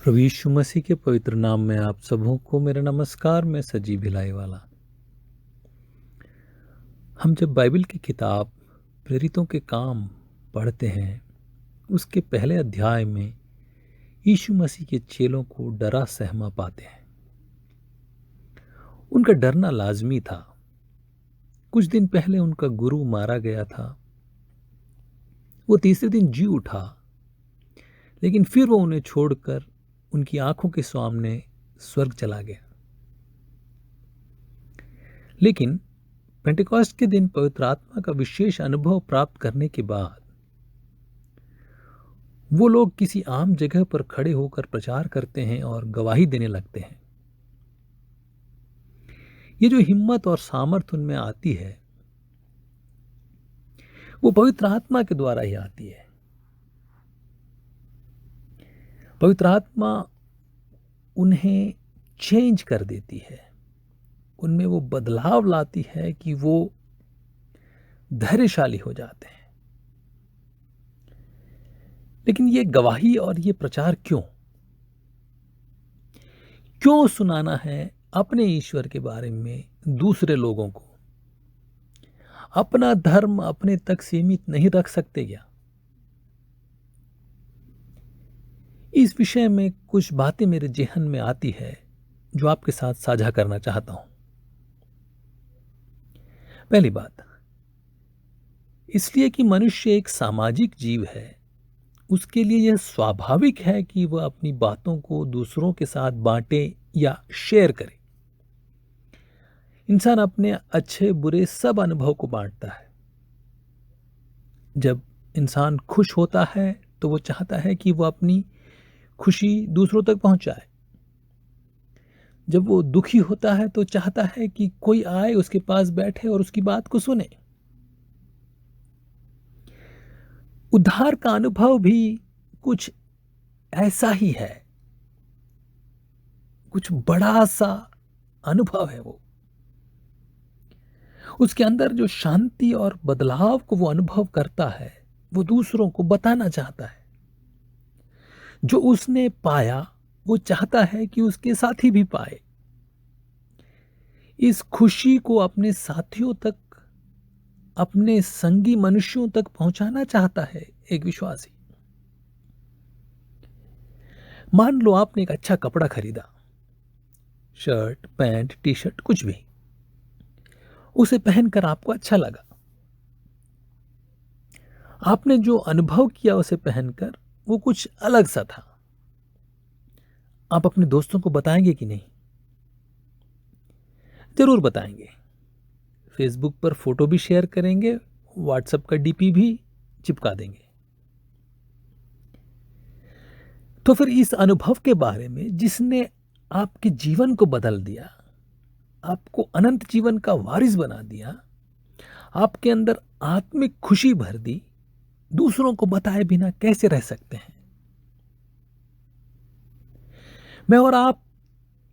प्रभु यीशु मसीह के पवित्र नाम में आप सबों को मेरा नमस्कार। मैं सजीव भिलाई वाला। हम जब बाइबल की किताब प्रेरितों के काम पढ़ते हैं, उसके पहले अध्याय में यीशु मसीह के चेलों को डरा सहमा पाते हैं। उनका डरना लाजमी था। कुछ दिन पहले उनका गुरु मारा गया था। वो तीसरे दिन जी उठा, लेकिन फिर वो उन्हें छोड़कर उनकी आंखों के सामने स्वर्ग चला गया। लेकिन पेंटेकोस्ट के दिन पवित्र आत्मा का विशेष अनुभव प्राप्त करने के बाद वो लोग किसी आम जगह पर खड़े होकर प्रचार करते हैं और गवाही देने लगते हैं। ये जो हिम्मत और सामर्थ उनमें आती है, वो पवित्र आत्मा के द्वारा ही आती है। पवित्र आत्मा उन्हें चेंज कर देती है, उनमें वो बदलाव लाती है कि वो धैर्यशाली हो जाते हैं। लेकिन ये गवाही और ये प्रचार क्यों सुनाना है अपने ईश्वर के बारे में दूसरे लोगों को? अपना धर्म अपने तक सीमित नहीं रख सकते क्या? इस विषय में कुछ बातें मेरे जेहन में आती है जो आपके साथ साझा करना चाहता हूं। पहली बात, इसलिए कि मनुष्य एक सामाजिक जीव है, उसके लिए यह स्वाभाविक है कि वह अपनी बातों को दूसरों के साथ बांटे या शेयर करे। इंसान अपने अच्छे बुरे सब अनुभव को बांटता है। जब इंसान खुश होता है तो वो चाहता है कि वो अपनी खुशी दूसरों तक पहुंचाए। जब वो दुखी होता है तो चाहता है कि कोई आए, उसके पास बैठे और उसकी बात को सुने। उद्धार का अनुभव भी कुछ ऐसा ही है, कुछ बड़ा सा अनुभव है वो। उसके अंदर जो शांति और बदलाव को वो अनुभव करता है, वो दूसरों को बताना चाहता है। जो उसने पाया वो चाहता है कि उसके साथी भी पाए। इस खुशी को अपने साथियों तक, अपने संगी मनुष्यों तक पहुंचाना चाहता है एक विश्वासी। मान लो आपने एक अच्छा कपड़ा खरीदा, शर्ट, पैंट, टी शर्ट, कुछ भी। उसे पहनकर आपको अच्छा लगा। आपने जो अनुभव किया उसे पहनकर, वो कुछ अलग सा था। आप अपने दोस्तों को बताएंगे कि नहीं? जरूर बताएंगे। फेसबुक पर फोटो भी शेयर करेंगे, व्हाट्सएप का डीपी भी चिपका देंगे। तो फिर इस अनुभव के बारे में, जिसने आपके जीवन को बदल दिया, आपको अनंत जीवन का वारिस बना दिया, आपके अंदर आत्मिक खुशी भर दी, दूसरों को बताए बिना कैसे रह सकते हैं? मैं और आप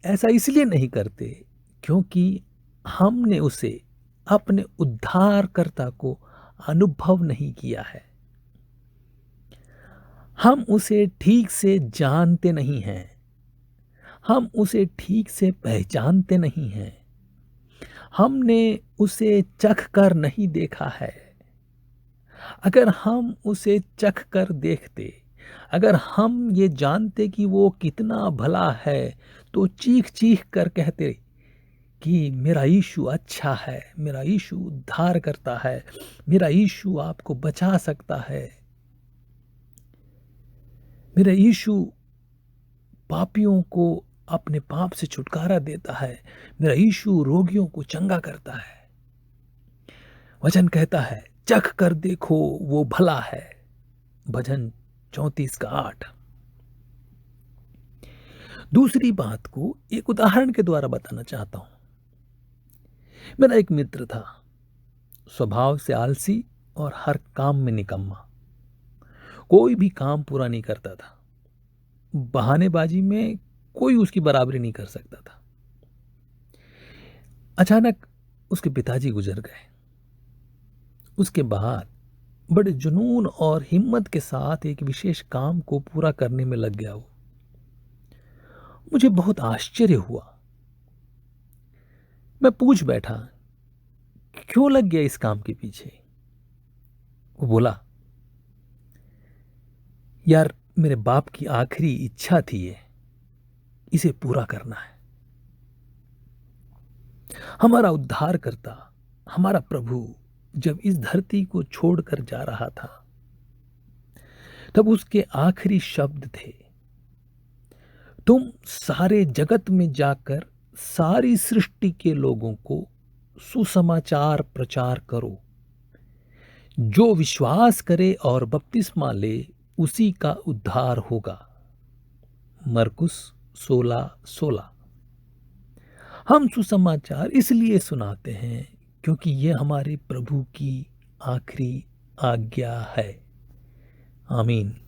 ऐसा इसलिए नहीं करते क्योंकि हमने उसे, अपने उद्धारकर्ता को अनुभव नहीं किया है। हम उसे ठीक से जानते नहीं हैं। हम उसे ठीक से पहचानते नहीं हैं। हमने उसे चख कर नहीं देखा है। अगर हम उसे चख कर देखते, अगर हम ये जानते कि वो कितना भला है, तो चीख चीख कर कहते कि मेरा यीशु अच्छा है, मेरा यीशु उद्धार करता है, मेरा यीशु आपको बचा सकता है, मेरा यीशु पापियों को अपने पाप से छुटकारा देता है, मेरा यीशु रोगियों को चंगा करता है। वचन कहता है, चख कर देखो वो भला है। भजन 34:8। दूसरी बात को एक उदाहरण के द्वारा बताना चाहता हूं। मेरा एक मित्र था, स्वभाव से आलसी और हर काम में निकम्मा। कोई भी काम पूरा नहीं करता था। बहानेबाजी में कोई उसकी बराबरी नहीं कर सकता था। अचानक उसके पिताजी गुजर गए। उसके बाद बड़े जुनून और हिम्मत के साथ एक विशेष काम को पूरा करने में लग गया वो। मुझे बहुत आश्चर्य हुआ। मैं पूछ बैठा, क्यों लग गया इस काम के पीछे? वो बोला, यार मेरे बाप की आखिरी इच्छा थी ये, इसे पूरा करना है। हमारा उद्धारकर्ता, हमारा प्रभु जब इस धरती को छोड़कर जा रहा था, तब उसके आखिरी शब्द थे, तुम सारे जगत में जाकर सारी सृष्टि के लोगों को सुसमाचार प्रचार करो। जो विश्वास करे और बपतिस्मा ले, उसी का उद्धार होगा। मरकुस 16:16। हम सुसमाचार इसलिए सुनाते हैं क्योंकि ये हमारे प्रभु की आखिरी आज्ञा है। आमीन।